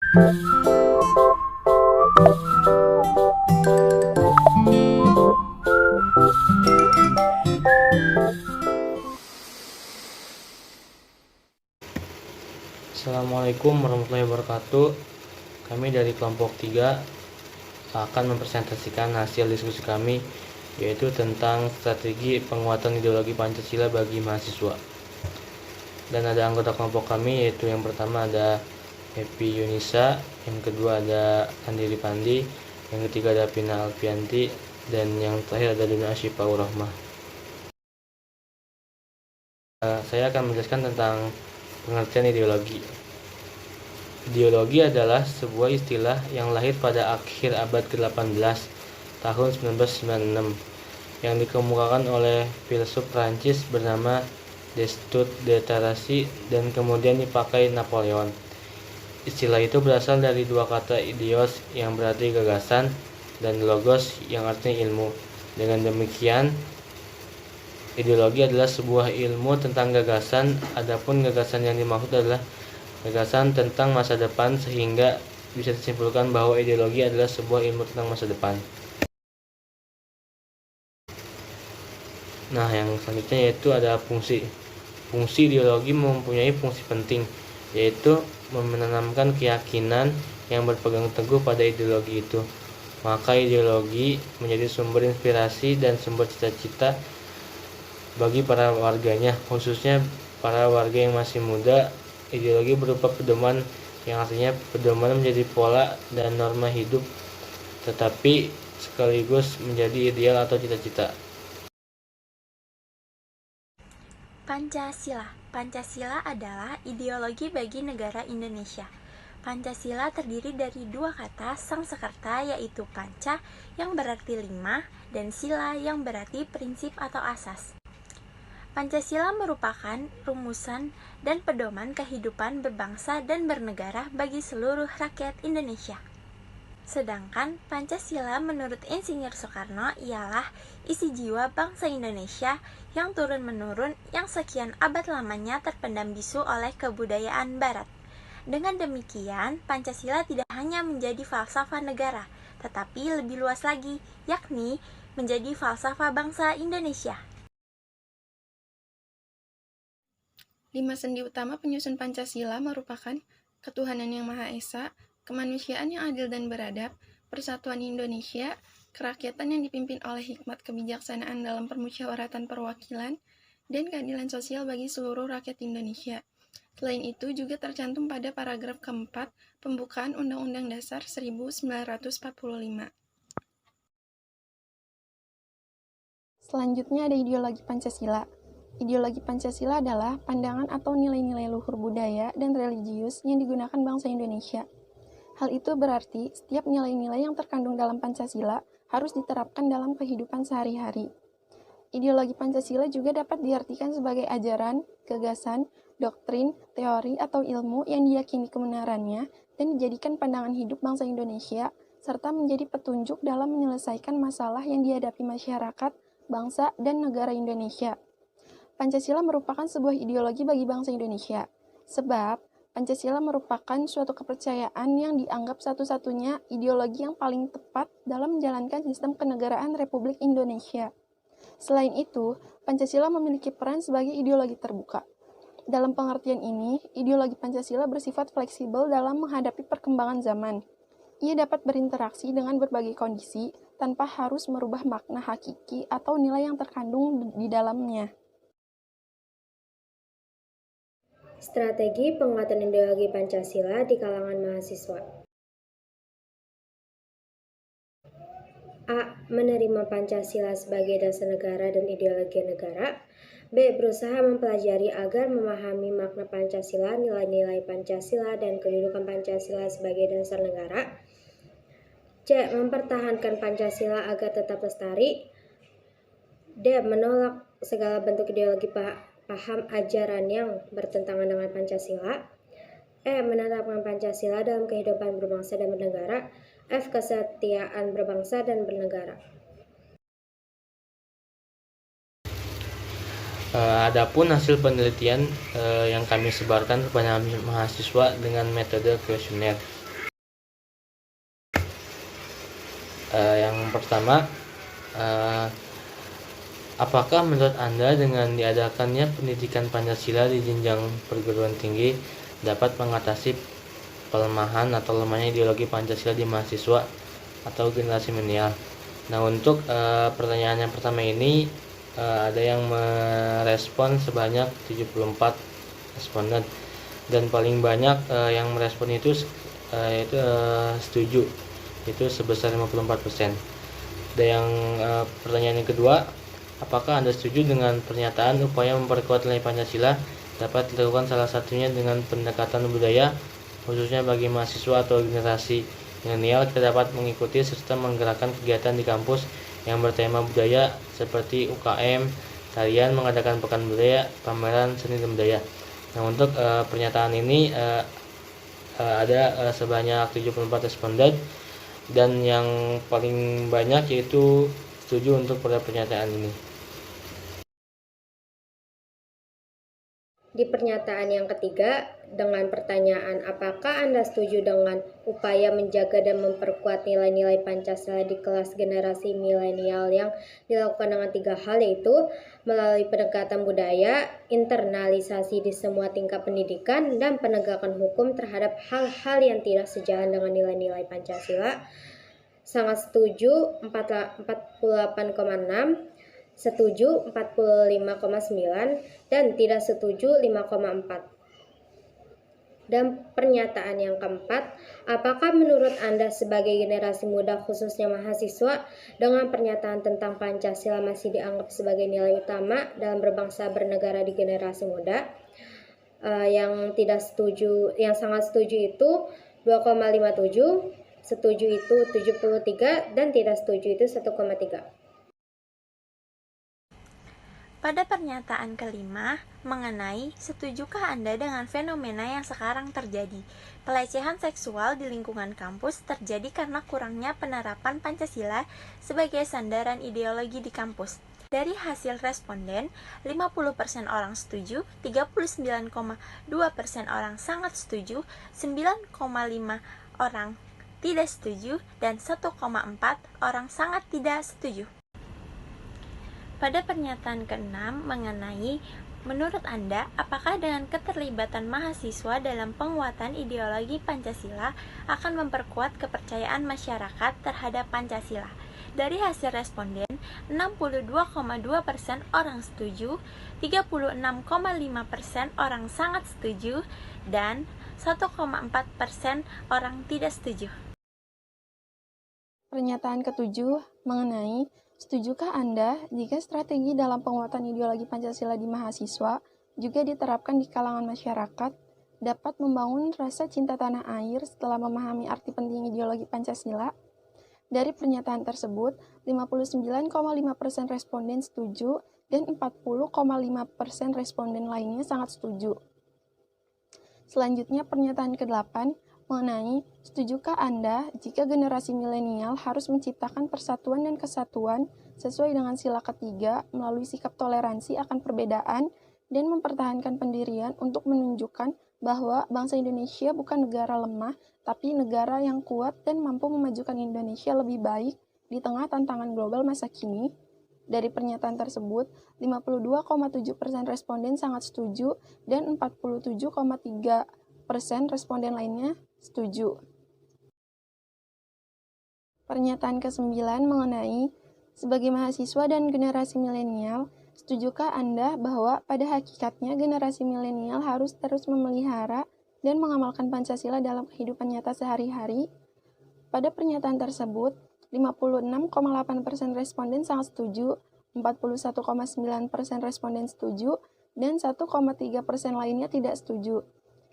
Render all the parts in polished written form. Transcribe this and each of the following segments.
Assalamualaikum warahmatullahi wabarakatuh. Kami dari kelompok 3 akan mempresentasikan hasil diskusi kami, yaitu tentang strategi penguatan ideologi Pancasila bagi mahasiswa. Dan ada anggota kelompok kami, yaitu yang pertama ada Happy Yunisa, yang kedua ada Andiri Pandi, yang ketiga ada Pina Alfianti, dan yang terakhir ada Duna Asyifaur Rahmah. Saya akan menjelaskan tentang pengertian ideologi. Ideologi adalah sebuah istilah yang lahir pada akhir abad ke-18 tahun 1996 yang dikemukakan oleh filsuf Prancis bernama Destutt de Tarasy dan kemudian dipakai Napoleon. Istilah itu berasal dari dua kata idios yang berarti gagasan dan logos yang artinya ilmu. Dengan demikian, ideologi adalah sebuah ilmu tentang gagasan, adapun gagasan yang dimaksud adalah gagasan tentang masa depan, sehingga bisa disimpulkan bahwa ideologi adalah sebuah ilmu tentang masa depan. Nah, yang selanjutnya yaitu ada fungsi. Fungsi ideologi mempunyai fungsi penting, yaitu menanamkan keyakinan yang berpegang teguh pada ideologi itu. Maka ideologi menjadi sumber inspirasi dan sumber cita-cita bagi para warganya, khususnya para warga yang masih muda. Ideologi berupa pedoman, yang artinya pedoman menjadi pola dan norma hidup, tetapi sekaligus menjadi ideal atau cita-cita. Pancasila. Pancasila adalah ideologi bagi negara Indonesia. Pancasila terdiri dari dua kata Sangsekerta, yaitu panca yang berarti 5 dan sila yang berarti prinsip atau asas. Pancasila merupakan rumusan dan pedoman kehidupan berbangsa dan bernegara bagi seluruh rakyat Indonesia. Sedangkan Pancasila menurut Insinyur Soekarno ialah isi jiwa bangsa Indonesia yang turun-menurun yang sekian abad lamanya terpendam bisu oleh kebudayaan Barat. Dengan demikian, Pancasila tidak hanya menjadi falsafah negara, tetapi lebih luas lagi, yakni menjadi falsafah bangsa Indonesia. 5 sendi utama penyusun Pancasila merupakan ketuhanan yang Maha Esa, kemanusiaan yang adil dan beradab, persatuan Indonesia, kerakyatan yang dipimpin oleh hikmat kebijaksanaan dalam permusyawaratan perwakilan, dan keadilan sosial bagi seluruh rakyat Indonesia. Selain itu juga tercantum pada paragraf keempat pembukaan Undang-Undang Dasar 1945. Selanjutnya ada ideologi Pancasila. Ideologi Pancasila adalah pandangan atau nilai-nilai luhur budaya dan religius yang digunakan bangsa Indonesia. Hal itu berarti setiap nilai-nilai yang terkandung dalam Pancasila harus diterapkan dalam kehidupan sehari-hari. Ideologi Pancasila juga dapat diartikan sebagai ajaran, gagasan, doktrin, teori, atau ilmu yang diyakini kebenarannya dan dijadikan pandangan hidup bangsa Indonesia, serta menjadi petunjuk dalam menyelesaikan masalah yang dihadapi masyarakat, bangsa, dan negara Indonesia. Pancasila merupakan sebuah ideologi bagi bangsa Indonesia, sebab Pancasila merupakan suatu kepercayaan yang dianggap satu-satunya ideologi yang paling tepat dalam menjalankan sistem kenegaraan Republik Indonesia. Selain itu, Pancasila memiliki peran sebagai ideologi terbuka. Dalam pengertian ini, ideologi Pancasila bersifat fleksibel dalam menghadapi perkembangan zaman. Ia dapat berinteraksi dengan berbagai kondisi tanpa harus merubah makna hakiki atau nilai yang terkandung di dalamnya. Strategi penguatan ideologi Pancasila di kalangan mahasiswa. A. Menerima Pancasila sebagai dasar negara dan ideologi negara. B. Berusaha mempelajari agar memahami makna Pancasila, nilai-nilai Pancasila, dan kedudukan Pancasila sebagai dasar negara. C. Mempertahankan Pancasila agar tetap lestari. D. Menolak segala bentuk ideologi paham ajaran yang bertentangan dengan Pancasila. E. Menetapkan Pancasila dalam kehidupan berbangsa dan bernegara. F. Kesetiaan berbangsa dan bernegara. Adapun hasil penelitian yang kami sebarkan kepada mahasiswa dengan metode kuesioner. Yang pertama, eh, apakah menurut Anda dengan diadakannya pendidikan Pancasila di jenjang perguruan tinggi dapat mengatasi pelemahan atau lemahnya ideologi Pancasila di mahasiswa atau generasi milenial? Nah, untuk pertanyaan yang pertama ini ada yang merespon sebanyak 74 responden, dan paling banyak yang merespon itu yaitu setuju, itu sebesar 54%. Dan yang pertanyaan yang kedua, apakah Anda setuju dengan pernyataan upaya memperkuat nilai Pancasila dapat dilakukan salah satunya dengan pendekatan budaya, khususnya bagi mahasiswa atau generasi milenial? Kita dapat mengikuti serta menggerakkan kegiatan di kampus yang bertema budaya seperti UKM, tarian, mengadakan pekan budaya, pameran seni dan budaya. Nah, untuk pernyataan ini ada sebanyak 74 responden, dan yang paling banyak yaitu setuju untuk pada pernyataan ini. Di pernyataan yang ketiga, dengan pertanyaan apakah Anda setuju dengan upaya menjaga dan memperkuat nilai-nilai Pancasila di kelas generasi milenial yang dilakukan dengan 3 hal, yaitu melalui pendekatan budaya, internalisasi di semua tingkat pendidikan, dan penegakan hukum terhadap hal-hal yang tidak sejalan dengan nilai-nilai Pancasila. Sangat setuju 48,6%, setuju 45,9%, dan tidak setuju 5,4%. Dan pernyataan yang keempat, apakah menurut Anda sebagai generasi muda khususnya mahasiswa dengan pernyataan tentang Pancasila masih dianggap sebagai nilai utama dalam berbangsa bernegara di generasi muda? Yang tidak setuju, yang sangat setuju itu 2,57%, setuju itu 73%, dan tidak setuju itu 1,3%. Pada pernyataan kelima, mengenai setujukah Anda dengan fenomena yang sekarang terjadi? Pelecehan seksual di lingkungan kampus terjadi karena kurangnya penerapan Pancasila sebagai sandaran ideologi di kampus. Dari hasil responden, 50% orang setuju, 39,2% orang sangat setuju, 9,5% orang tidak setuju, dan 1,4% orang sangat tidak setuju. Pada pernyataan ke-6 mengenai menurut Anda, apakah dengan keterlibatan mahasiswa dalam penguatan ideologi Pancasila akan memperkuat kepercayaan masyarakat terhadap Pancasila? Dari hasil responden, 62,2% orang setuju, 36,5% orang sangat setuju, dan 1,4% orang tidak setuju. Pernyataan ketujuh mengenai setujukah Anda jika strategi dalam penguatan ideologi Pancasila di mahasiswa juga diterapkan di kalangan masyarakat dapat membangun rasa cinta tanah air setelah memahami arti penting ideologi Pancasila? Dari pernyataan tersebut, 59,5% responden setuju dan 40,5% responden lainnya sangat setuju. Selanjutnya pernyataan ke-8 mengenai setujukah Anda jika generasi milenial harus menciptakan persatuan dan kesatuan sesuai dengan sila ketiga melalui sikap toleransi akan perbedaan dan mempertahankan pendirian untuk menunjukkan bahwa bangsa Indonesia bukan negara lemah, tapi negara yang kuat dan mampu memajukan Indonesia lebih baik di tengah tantangan global masa kini? Dari pernyataan tersebut, 52,7% responden sangat setuju dan 47,3% responden lainnya setuju. Pernyataan ke-9 mengenai sebagai mahasiswa dan generasi milenial, setujukah Anda bahwa pada hakikatnya generasi milenial harus terus memelihara dan mengamalkan Pancasila dalam kehidupan nyata sehari-hari? Pada pernyataan tersebut, 56,8% responden sangat setuju, 41,9% responden setuju, dan 1,3% lainnya tidak setuju.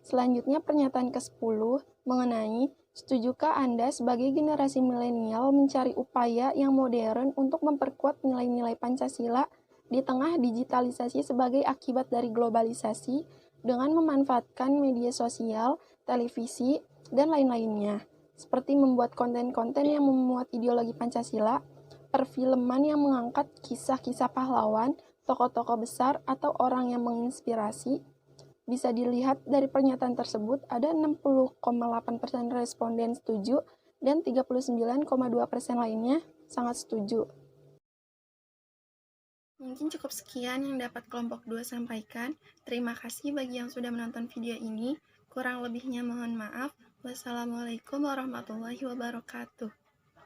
Selanjutnya pernyataan ke-10 mengenai setujukah Anda sebagai generasi milenial mencari upaya yang modern untuk memperkuat nilai-nilai Pancasila di tengah digitalisasi sebagai akibat dari globalisasi dengan memanfaatkan media sosial, televisi, dan lain-lainnya, seperti membuat konten-konten yang memuat ideologi Pancasila, perfilman yang mengangkat kisah-kisah pahlawan, tokoh-tokoh besar, atau orang yang menginspirasi. Bisa dilihat dari pernyataan tersebut, ada 60,8% responden setuju dan 39,2% lainnya sangat setuju. Mungkin cukup sekian yang dapat kelompok 2 sampaikan. Terima kasih bagi yang sudah menonton video ini. Kurang lebihnya mohon maaf. Wassalamualaikum warahmatullahi wabarakatuh.